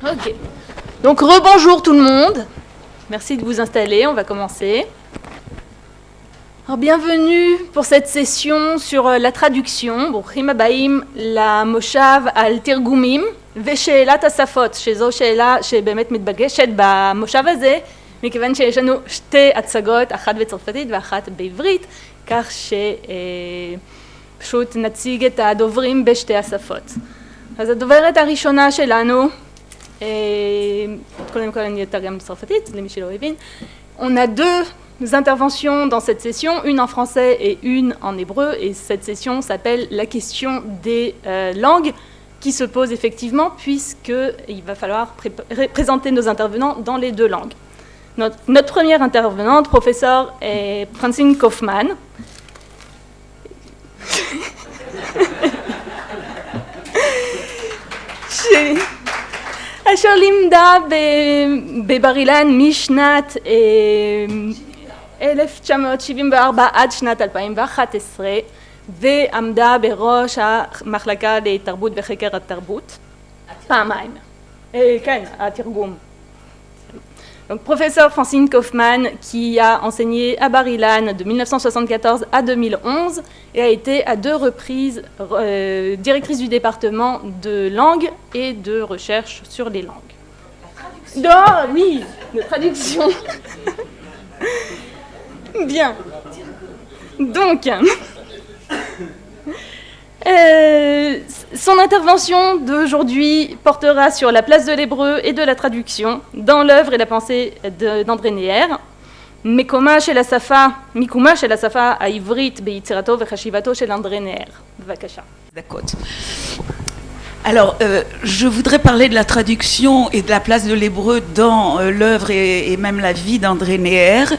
Ok. Donc rebonjour tout le monde. Merci de vous installer, on va commencer. Alors bienvenue pour cette session sur la traduction. ברוכים הבאים למושב על תרגומים ושאלת השפות, שזו שאלה שבאמת מתבקשת במושב הזה, מכיוון שיש לנו שתי הצגות, אחת בצרפתית ואחת בעברית, כך שפשוט נציג את הדוברים בשתי השפות. אז הדוברת הראשונה שלנו, קודם כל אני אתרגם בצרפתית, למי שלא הבין, on a deux interventions dans cette session, une en français et une en hébreu, et cette session s'appelle la question des langues qui se pose effectivement puisqu'il va falloir présenter nos intervenants dans les deux langues. Notre première intervenante, professeur, est Francine Kaufmann. אשר לימדה בבר אילן משנת 1974 עד שנת 2011 ועמדה בראש המחלקה לתרבות וחקר התרבות פעמיים. כן, התרגום. Donc, professeur Francine Kaufmann, qui a enseigné à Bar-Ilan de 1974 à 2011 et a été à deux reprises directrice du département de langue et de recherche sur les langues. Oui, de traduction. Bien. Donc, son intervention d'aujourd'hui portera sur la place de l'hébreu et de la traduction dans l'œuvre et la pensée d'André Neher. מקומה של השפה העברית ביצירתו וחשיבתו של אנדרי נהר. בבקשה. D'accord. Alors, je voudrais parler de la traduction et de la place de l'hébreu dans l'œuvre et même la vie d'André Neher.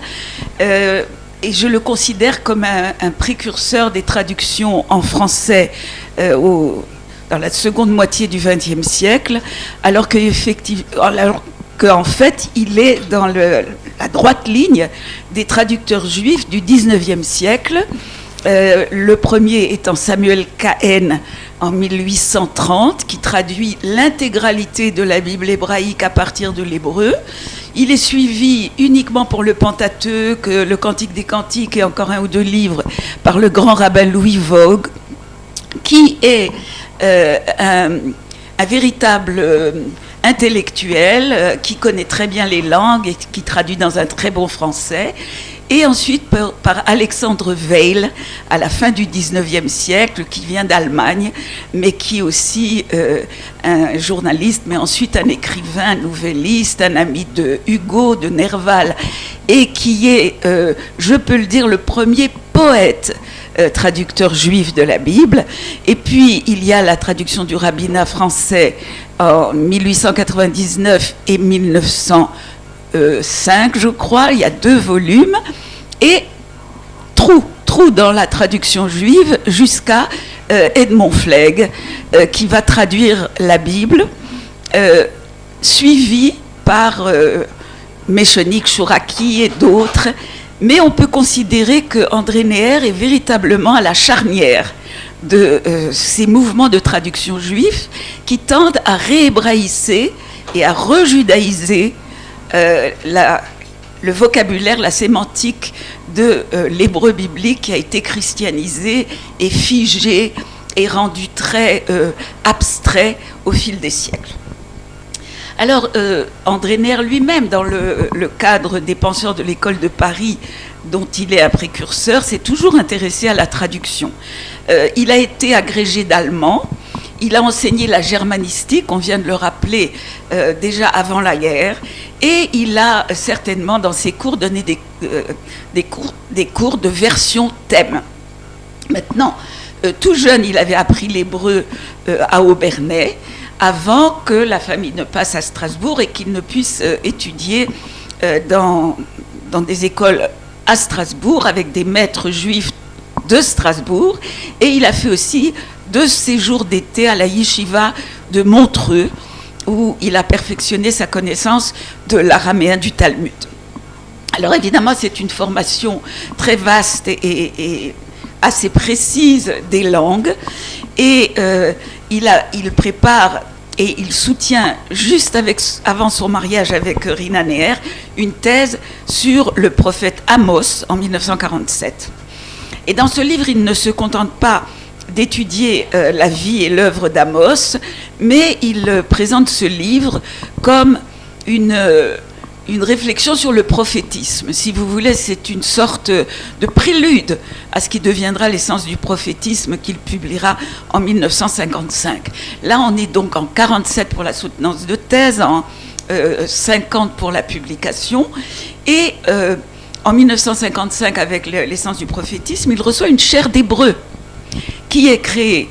Et je le considère comme un précurseur des traductions en français dans la seconde moitié du XXe siècle, alors qu'en fait, il est dans la droite ligne des traducteurs juifs du XIXe siècle. Le premier étant Samuel Cahen en 1830, qui traduit l'intégralité de la Bible hébraïque à partir de l'hébreu. Il est suivi uniquement pour le Pentateuque, le Cantique des Cantiques et encore un ou deux livres par le grand rabbin Louis Vogt, qui est un véritable intellectuel qui connaît très bien les langues et qui traduit dans un très bon français. Et ensuite par Alexandre Weil, à la fin du XIXe siècle, qui vient d'Allemagne, mais qui est aussi un journaliste, mais ensuite un écrivain, un nouvelliste, un ami de Hugo, de Nerval, et qui est, je peux le dire, le premier poète traducteur juif de la Bible. Et puis, il y a la traduction du rabbinat français en 1899 et 1905, je crois, il y a 2 volumes, et trou dans la traduction juive jusqu'à Edmond Flegg, qui va traduire la Bible, suivi par Méchonique, Chouraki et d'autres. Mais on peut considérer que André Neher est véritablement à la charnière de ces mouvements de traduction juifs qui tendent à réhébraïser et à rejudaïser le vocabulaire, la sémantique de l'hébreu biblique qui a été christianisé et figé et rendu très abstrait au fil des siècles. Alors, André Neher lui-même, dans le cadre des penseurs de l'école de Paris, dont il est un précurseur, s'est toujours intéressé à la traduction. Il a été agrégé d'allemand, il a enseigné la germanistique, on vient de le rappeler, déjà avant la guerre, et il a certainement, dans ses cours, donné des cours de version thème. Maintenant, tout jeune, il avait appris l'hébreu à Obernai, avant que la famille ne passe à Strasbourg et qu'il ne puisse étudier dans des écoles à Strasbourg avec des maîtres juifs de Strasbourg. Et il a fait aussi 2 séjours d'été à la yeshiva de Montreux, où il a perfectionné sa connaissance de l'araméen du Talmud. Alors évidemment, c'est une formation très vaste et assez précise des langues, et il prépare et il soutient, juste avant son mariage avec Rina Neher, une thèse sur le prophète Amos en 1947. Et dans ce livre, il ne se contente pas d'étudier la vie et l'œuvre d'Amos, mais il présente ce livre comme une réflexion sur le prophétisme. Si vous voulez, c'est une sorte de prélude à ce qui deviendra l'essence du prophétisme qu'il publiera en 1955. Là, on est donc en 1947 pour la soutenance de thèse, en 1950 pour la publication, et en 1955, avec l'essence du prophétisme, il reçoit une chaire d'hébreu qui est créée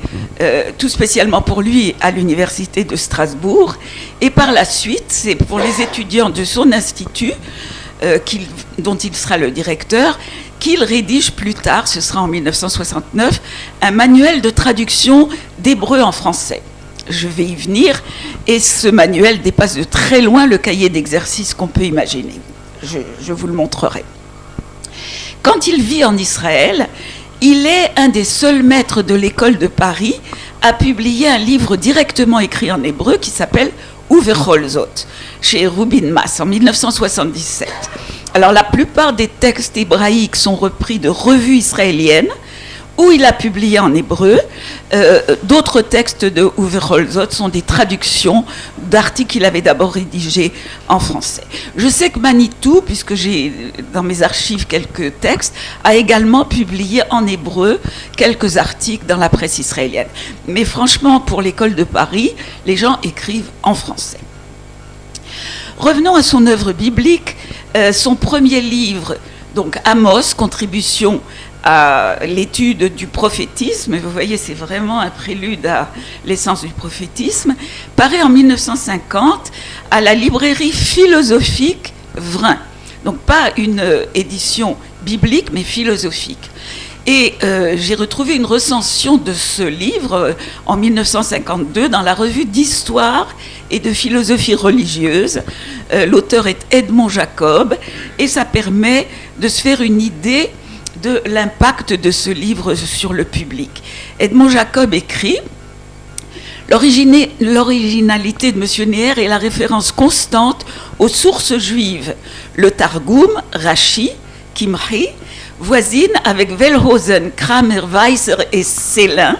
tout spécialement pour lui à l'université de Strasbourg. Et par la suite, c'est pour les étudiants de son institut, dont il sera le directeur, qu'il rédige plus tard, ce sera en 1969, un manuel de traduction d'hébreu en français. Je vais y venir, et ce manuel dépasse de très loin le cahier d'exercice qu'on peut imaginer. Je vous le montrerai. Quand il vit en Israël, il est un des seuls maîtres de l'école de Paris à publier un livre directement écrit en hébreu qui s'appelle Uvechol Zot, chez Rubin Mas, en 1977. Alors la plupart des textes hébraïques sont repris de revues israéliennes, où il a publié en hébreu. D'autres textes de Uvechol Zot sont des traductions d'articles qu'il avait d'abord rédigés en français. Je sais que Manitou, puisque j'ai dans mes archives quelques textes, a également publié en hébreu quelques articles dans la presse israélienne. Mais franchement, pour l'école de Paris, les gens écrivent en français. Revenons à son œuvre biblique. Son premier livre, donc Amos, contribution à l'étude du prophétisme, vous voyez, c'est vraiment un prélude à l'essence du prophétisme, paraît en 1950 à la librairie philosophique Vrin. Donc pas une édition biblique, mais philosophique. Et j'ai retrouvé une recension de ce livre en 1952 dans la revue d'histoire et de philosophie religieuse. L'auteur est Edmond Jacob, et ça permet de se faire une idée de l'impact de ce livre sur le public. Edmond Jacob écrit « L'originalité de M. Neher est la référence constante aux sources juives. Le Targum, Rashi, Kimhi, voisine avec Wellhausen, Kramer, Weisser et Célin,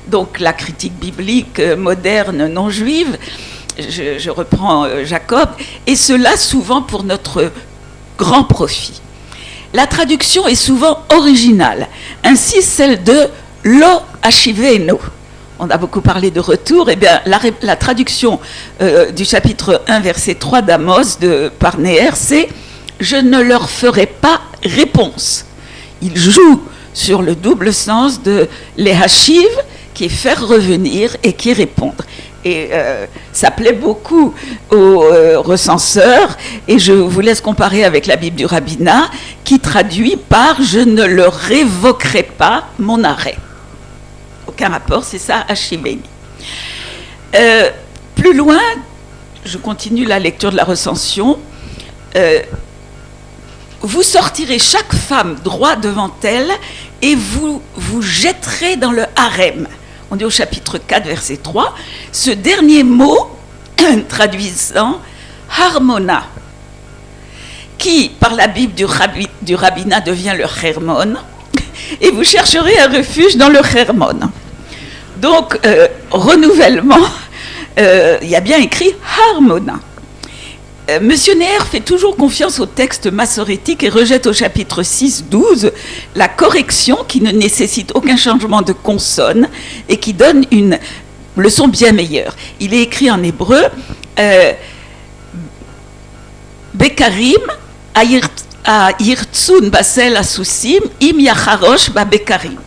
donc la critique biblique moderne non juive, je reprends Jacob, et cela souvent pour notre grand profit. La traduction est souvent originale, ainsi celle de Lo Ashivenu. On a beaucoup parlé de retour, et bien la traduction du chapitre 1, verset 3 d'Amos par Neher, c'est « Je ne leur ferai pas réponse ». Il joue sur le double sens de les hashiv, qui est faire revenir, et qui est répondre. Et ça plaît beaucoup aux recenseurs, et je vous laisse comparer avec la Bible du rabbinat, qui traduit par « Je ne leur révoquerai pas mon arrêt ». Aucun rapport, c'est ça, Hashiveni. Plus loin, je continue la lecture de la recension. Vous sortirez chaque femme droit devant elle et vous vous jetterez dans le harem. On est au chapitre 4, verset 3. Ce dernier mot, traduisant harmona, qui, par la Bible du rabbinat, devient le Hermon, et vous chercherez un refuge dans le Hermon. Donc, renouvellement, il y a bien écrit harmona. Monsieur Neher fait toujours confiance au texte massorétique et rejette au chapitre 6, 12 la correction qui ne nécessite aucun changement de consonne et qui donne une leçon bien meilleure. Il est écrit en hébreu Bekarim ayirtsun basel asusim im yacharosh ba bekarim.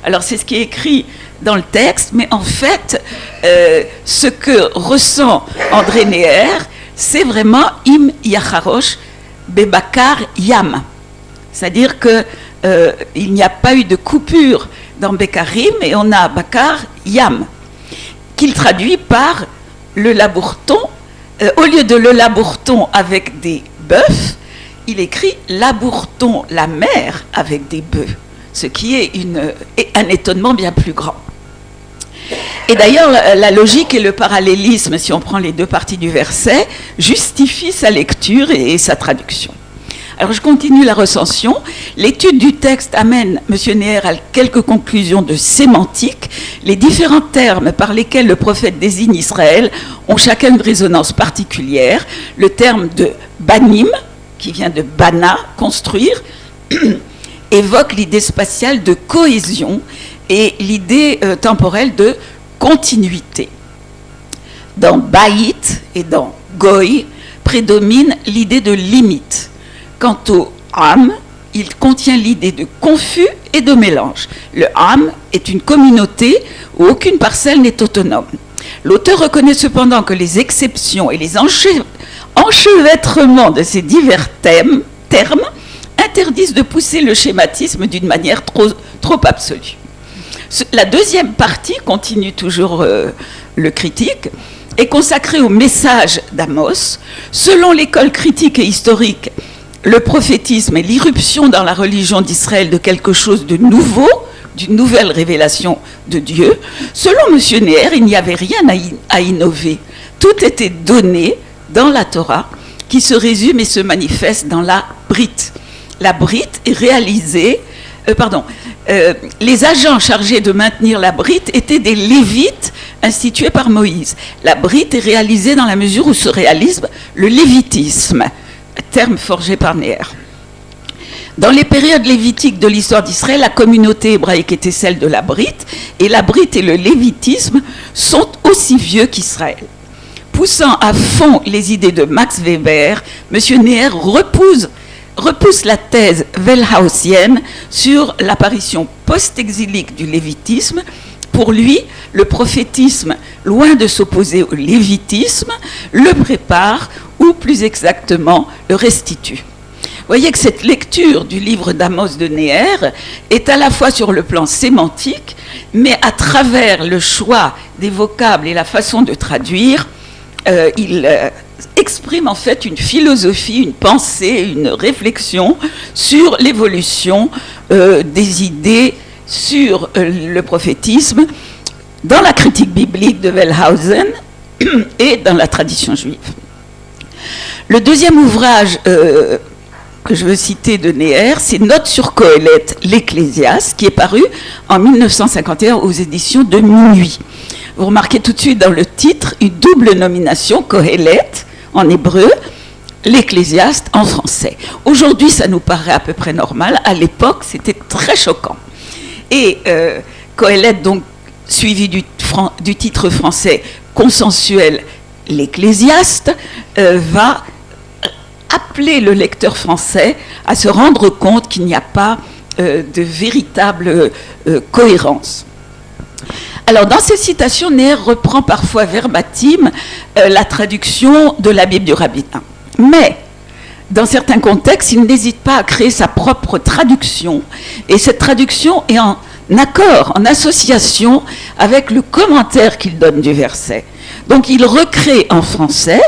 Alors c'est ce qui est écrit dans le texte, mais en fait, ce que ressent André Neher, c'est vraiment im yacharosh bebakar yam. C'est-à-dire que il n'y a pas eu de coupure dans Bekarim et on a bakar yam, qu'il traduit par le labourton. Au lieu de le labourton avec des bœufs, il écrit labourton la mer avec des bœufs, ce qui est un étonnement bien plus grand. Et d'ailleurs, la logique et le parallélisme, si on prend les deux parties du verset, justifient sa lecture et sa traduction. Alors, je continue la recension. L'étude du texte amène M. Neher à quelques conclusions de sémantique. Les différents termes par lesquels le prophète désigne Israël ont chacun une résonance particulière. Le terme de banim, qui vient de bana, construire, évoque l'idée spatiale de cohésion et l'idée temporelle de continuité. Dans baït et dans goy prédomine l'idée de limite. Quant au Am, il contient l'idée de confus et de mélange. Le Am est une communauté où aucune parcelle n'est autonome. L'auteur reconnaît cependant que les exceptions et les enchevêtrements de ces divers termes interdisent de pousser le schématisme d'une manière trop absolue. La deuxième partie, continue toujours le critique, est consacrée au message d'Amos. Selon l'école critique et historique, le prophétisme est l'irruption dans la religion d'Israël de quelque chose de nouveau, d'une nouvelle révélation de Dieu. Selon M. Neher, il n'y avait rien à innover. Tout était donné dans la Torah, qui se résume et se manifeste dans la Brite. La Brite est réalisée... les agents chargés de maintenir la Brite étaient des Lévites institués par Moïse. La Brite est réalisée dans la mesure où se réalise le lévitisme, terme forgé par Neher. Dans les périodes lévitiques de l'histoire d'Israël, la communauté hébraïque était celle de la Brite, et la Brite et le lévitisme sont aussi vieux qu'Israël. Poussant à fond les idées de Max Weber, M. Neher repousse la thèse wellhausienne sur l'apparition post-exilique du lévitisme. Pour lui, le prophétisme, loin de s'opposer au lévitisme, le prépare, ou plus exactement, le restitue. Vous voyez que cette lecture du livre d'Amos de Neher est à la fois sur le plan sémantique, mais à travers le choix des vocables et la façon de traduire, il exprime en fait une philosophie, une pensée, une réflexion sur l'évolution des idées sur le prophétisme dans la critique biblique de Wellhausen et dans la tradition juive. Le deuxième ouvrage que je veux citer de Neher, c'est Notes sur Qohélet, l'Ecclésiaste, qui est paru en 1951 aux éditions de Minuit. Vous remarquez tout de suite dans le titre une double nomination, Qohélet en hébreu, l'Ecclésiaste en français. Aujourd'hui, ça nous paraît à peu près normal. À l'époque, c'était très choquant. Et Qohélet, donc suivi du titre français consensuel, l'Ecclésiaste, va appeler le lecteur français à se rendre compte qu'il n'y a pas de véritable cohérence. Alors, dans ces citations, Neher reprend parfois verbatim la traduction de la Bible du rabbin. Mais, dans certains contextes, il n'hésite pas à créer sa propre traduction. Et cette traduction est en accord, en association avec le commentaire qu'il donne du verset. Donc, il recrée en français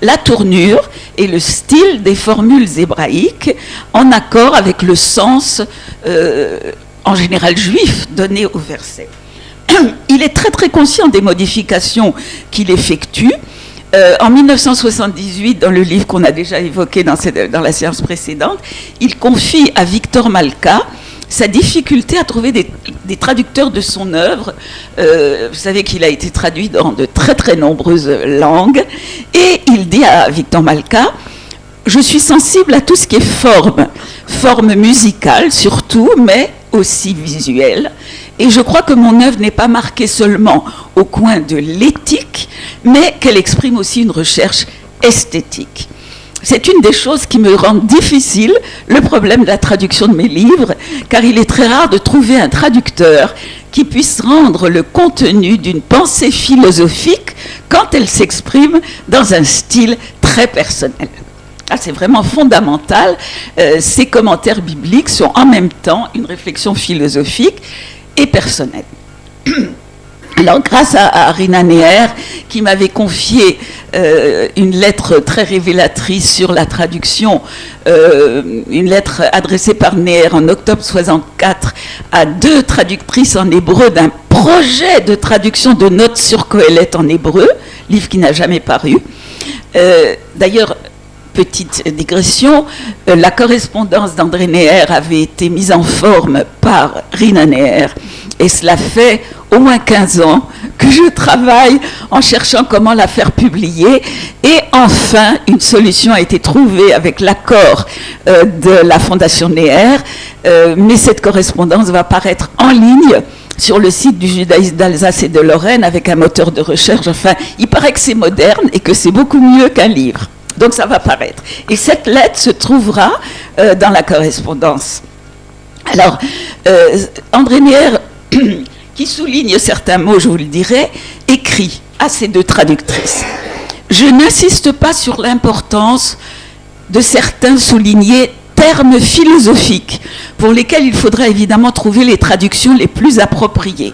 la tournure et le style des formules hébraïques en accord avec le sens, en général juif, donné au verset. Il est très très conscient des modifications qu'il effectue. En 1978, dans le livre qu'on a déjà évoqué dans la séance précédente, il confie à Victor Malka sa difficulté à trouver des traducteurs de son œuvre. Vous savez qu'il a été traduit dans de très très nombreuses langues. Et il dit à Victor Malka, « Je suis sensible à tout ce qui est forme musicale surtout, mais aussi visuelle. Et je crois que mon œuvre n'est pas marquée seulement au coin de l'éthique, mais qu'elle exprime aussi une recherche esthétique. » C'est une des choses qui me rend difficile le problème de la traduction de mes livres, car il est très rare de trouver un traducteur qui puisse rendre le contenu d'une pensée philosophique quand elle s'exprime dans un style très personnel. Ah, c'est vraiment fondamental. Ces commentaires bibliques sont en même temps une réflexion philosophique et personnelle. Alors, grâce à Rina Neher, qui m'avait confié une lettre très révélatrice sur la traduction, une lettre adressée par Neher en octobre 64 à 2 traductrices en hébreu d'un projet de traduction de notes sur Qohélet en hébreu, livre qui n'a jamais paru. D'ailleurs, petite digression, la correspondance d'André Neher avait été mise en forme par Rina Neher, et cela fait au moins 15 ans que je travaille en cherchant comment la faire publier, et enfin une solution a été trouvée avec l'accord de la Fondation Neher, mais cette correspondance va paraître en ligne sur le site du judaïsme d'Alsace et de Lorraine avec un moteur de recherche. Enfin, il paraît que c'est moderne et que c'est beaucoup mieux qu'un livre. Donc ça va paraître. Et cette lettre se trouvera dans la correspondance. Alors, André Neher, qui souligne certains mots, je vous le dirai, écrit à ces 2 traductrices. Je n'insiste pas sur l'importance de certains soulignés termes philosophiques pour lesquels il faudra évidemment trouver les traductions les plus appropriées.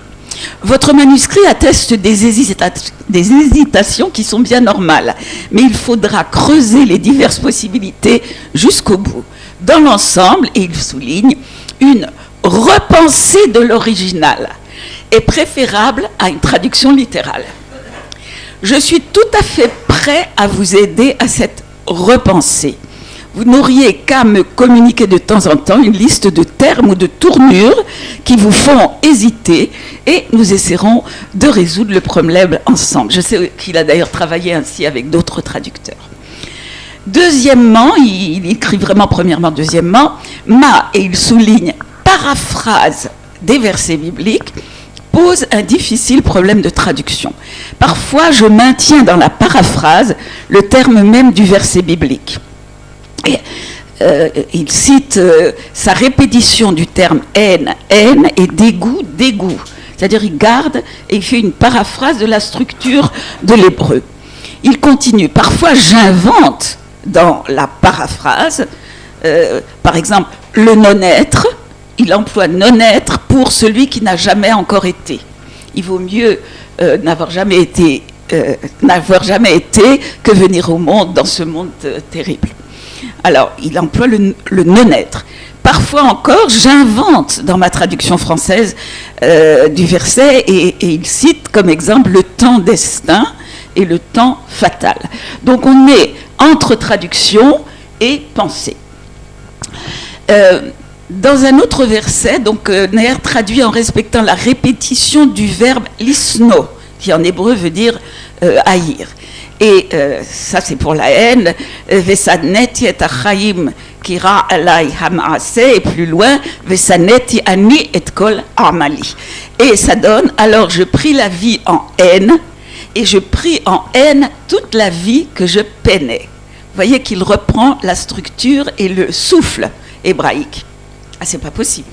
Votre manuscrit atteste des hésitations qui sont bien normales, mais il faudra creuser les diverses possibilités jusqu'au bout. Dans l'ensemble, et il souligne, une repensée de l'original est préférable à une traduction littérale. Je suis tout à fait prêt à vous aider à cette repensée. Vous n'auriez qu'à me communiquer de temps en temps une liste de termes ou de tournures qui vous font hésiter, et nous essaierons de résoudre le problème ensemble. Je sais qu'il a d'ailleurs travaillé ainsi avec d'autres traducteurs. Deuxièmement, il écrit vraiment premièrement, deuxièmement, et il souligne, paraphrase des versets bibliques pose un difficile problème de traduction. Parfois, je maintiens dans la paraphrase le terme même du verset biblique. Et, il cite sa répétition du terme haine et dégoût. C'est-à-dire il garde et il fait une paraphrase de la structure de l'hébreu. Il continue. Parfois, j'invente dans la paraphrase, par exemple, le non-être. Il emploie non-être pour celui qui n'a jamais encore été. Il vaut mieux n'avoir jamais été que venir au monde dans ce monde terrible. Alors, il emploie le non-être. Parfois encore, j'invente dans ma traduction française du verset, et il cite comme exemple le temps destin et le temps fatal. Donc, on est entre traduction et pensée. Dans un autre verset, donc Neher traduit en respectant la répétition du verbe lisno, qui en hébreu veut dire haïr. Et ça, c'est pour la haine. Vesaneti et achayim kira alai hamaase, et plus loin, Vesaneti ani et kol amali. Et ça donne, alors je pris la vie en haine, et je pris en haine toute la vie que je peinais. Vous voyez qu'il reprend la structure et le souffle hébraïque. Ah, c'est pas possible.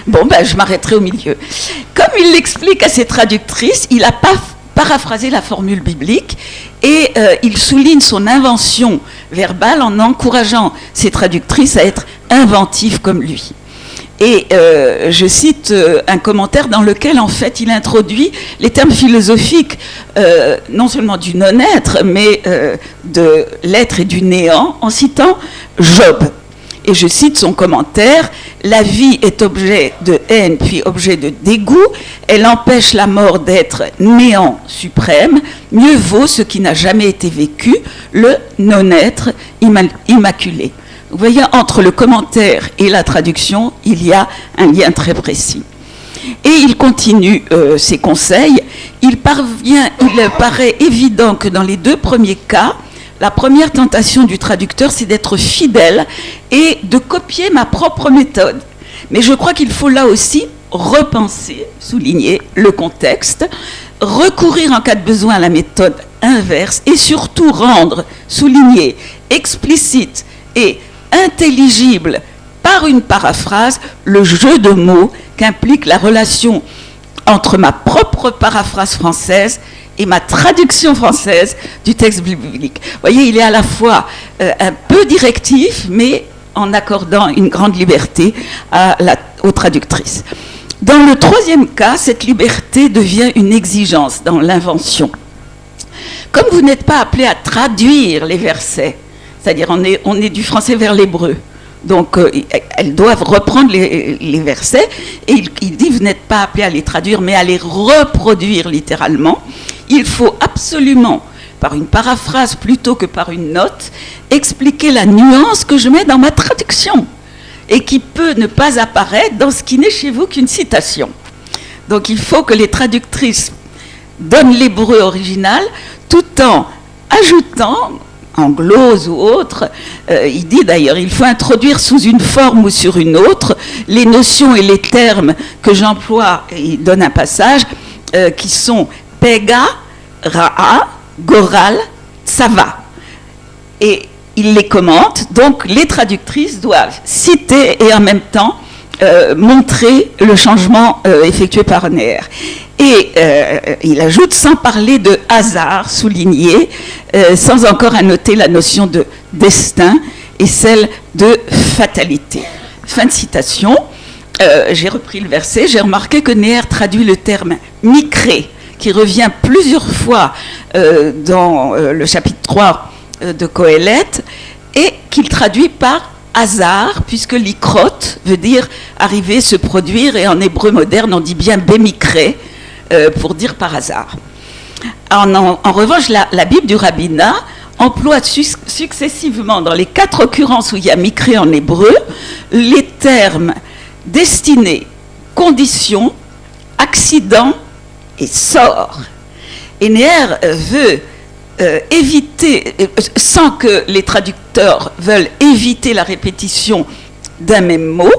Bon, ben, je m'arrêterai au milieu. Comme il l'explique à ses traductrices, il n'a pas paraphrasé la formule biblique, et il souligne son invention verbale en encourageant ses traductrices à être inventives comme lui. Et je cite un commentaire dans lequel, en fait, il introduit les termes philosophiques, non seulement du non-être, mais de l'être et du néant, en citant Job. Et je cite son commentaire, « La vie est objet de haine puis objet de dégoût, elle empêche la mort d'être néant suprême, mieux vaut ce qui n'a jamais été vécu, le non-être immaculé. » Vous voyez, entre le commentaire et la traduction, il y a un lien très précis. Et il continue ses conseils. Il paraît évident que dans les 2 premiers cas, la première tentation du traducteur, c'est d'être fidèle et de copier ma propre méthode. Mais je crois qu'il faut là aussi repenser, souligner le contexte, recourir en cas de besoin à la méthode inverse et surtout rendre, souligner, explicite et intelligible par une paraphrase le jeu de mots qu'implique la relation entre ma propre paraphrase française et ma traduction française du texte biblique. Vous voyez, il est à la fois un peu directif, mais en accordant une grande liberté aux traductrices. Dans le 3e cas, cette liberté devient une exigence dans l'invention. comme vous n'êtes pas appelé à traduire les versets, c'est-à-dire on est du français vers l'hébreu, donc elles doivent reprendre les versets, et il dit vous n'êtes pas appelé à les traduire, mais à les reproduire littéralement. Il faut absolument, par une paraphrase plutôt que par une note, expliquer la nuance que je mets dans ma traduction, et qui peut ne pas apparaître dans ce qui n'est chez vous qu'une citation. Donc il faut que les traductrices donnent l'hébreu original, tout en ajoutant, en glose ou autre, il dit d'ailleurs, il faut introduire sous une forme ou sur une autre les notions et les termes que j'emploie, et il donne un passage, qui sont pega, ra'a, goral, tsava. Et il les commente, donc les traductrices doivent citer et en même temps montrer le changement effectué par Neher. Et il ajoute, sans parler de hasard souligné, sans encore annoter la notion de destin et celle de fatalité. Fin de citation. J'ai repris le verset, j'ai remarqué que Neher traduit le terme micré, qui revient plusieurs fois dans le chapitre 3 de Qoéleth, et qu'il traduit par hasard, puisque l'ikrot veut dire arriver, se produire, et en hébreu moderne on dit bien bémikré, pour dire par hasard. En revanche, la Bible du rabbinat emploie successivement, dans les 4 occurrences où il y a mikré en hébreu, les termes destinés, condition, accident et sort. Et Neher veut éviter, sans que les traducteurs veulent éviter la répétition d'un même mot,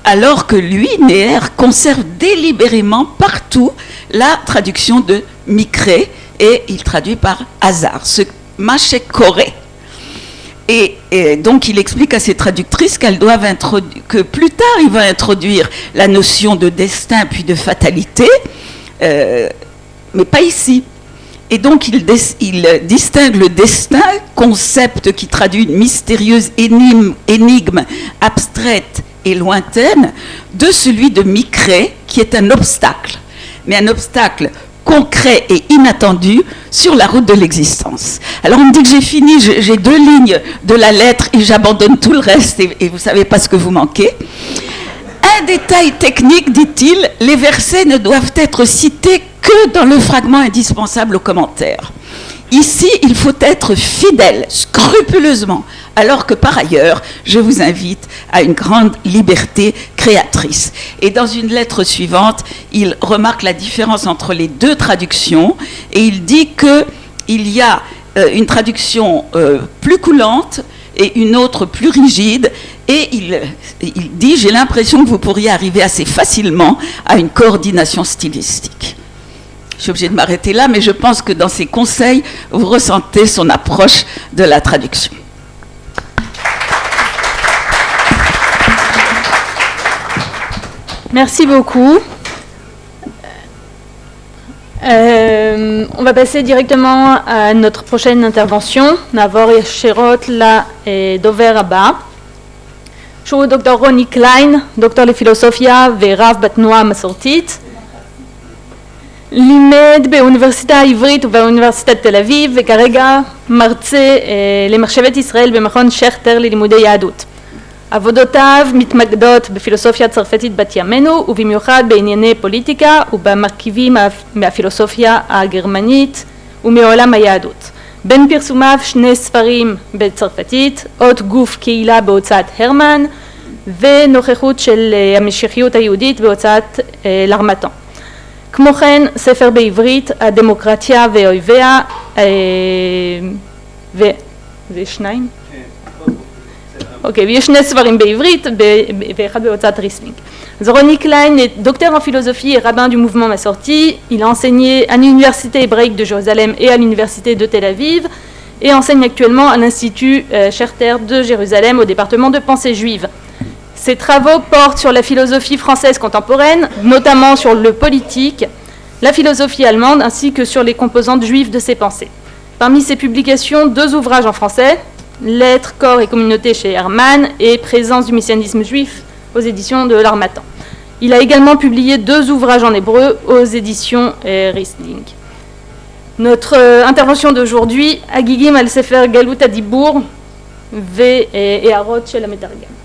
alors que lui, Neher, conserve délibérément partout la traduction de mikré, et il traduit par hasard, ce mâché coré. Et donc il explique à ses traductrices qu'elles doivent que plus tard il va introduire la notion de destin puis de fatalité, mais pas ici. Et donc il distingue le destin, concept qui traduit une mystérieuse énigme abstraite et lointaine, de celui de mikré, qui est un obstacle, mais un obstacle concret et inattendu sur la route de l'existence. Alors on me dit que j'ai fini, j'ai 2 lignes de la lettre et j'abandonne tout le reste, et vous ne savez pas ce que vous manquez. Un détail technique, dit-il, les versets ne doivent être cités que dans le fragment indispensable au commentaire. Ici, il faut être fidèle, scrupuleusement, alors que par ailleurs, je vous invite à une grande liberté créatrice. Et dans une lettre suivante, il remarque la différence entre les 2 traductions, et il dit qu'il y a une traduction plus coulante et une autre plus rigide, et il dit « J'ai l'impression que vous pourriez arriver assez facilement à une coordination stylistique ». Je suis obligée de m'arrêter là, mais je pense que dans ses conseils, vous ressentez son approche de la traduction. Merci beaucoup. On va passer directement à notre prochaine intervention. נעבור ישירות לדובר הבא, שהוא דוקטור רוני קליין, דוקטור לפילוסופיה ורב בתנועה המסורתית. לימד באוניברסיטה העברית ובאוניברסיטת תל אביב, וכרגע מרצה למחשבת ישראל במכון שכטר ללימודי יהדות. עבודותיו מתמקדות בפילוסופיה הצרפתית בת ימינו, ובמיוחד בענייני פוליטיקה ובמרכיבים מהפילוסופיה הגרמנית ומעולם היהדות. בין פרסומיו 2 ספרים בצרפתית, עוד גוף קהילה בהוצאת הרמן, ונוכחות של המשיחיות היהודית בהוצאת לרמטון. כמו כן, ספר בעברית, הדמוקרטיה ואויביה, ושניים? אוקיי, ויש 2 ספרים בעברית ואחד בהוצאת ריסלינג. אז רוני קליין est docteur en philosophie et rabbin du mouvement Massorti. Il a enseigné à l'université hébraïque de Jérusalem et à l'université de Tel Aviv, et enseigne actuellement à l'Institut Scherter de Jérusalem au département de pensée juive. Ses travaux portent sur la philosophie française contemporaine, notamment sur le politique, la philosophie allemande, ainsi que sur les composantes juives de ses pensées. Parmi ses publications, 2 ouvrages en français, Lettres, corps et communauté chez Hermann et Présence du messianisme juif aux éditions de l'Harmattan. Il a également publié 2 ouvrages en hébreu aux éditions Riesling. Notre intervention d'aujourd'hui, Agigim al Sefer Galut Adibur והערות של המתרגם.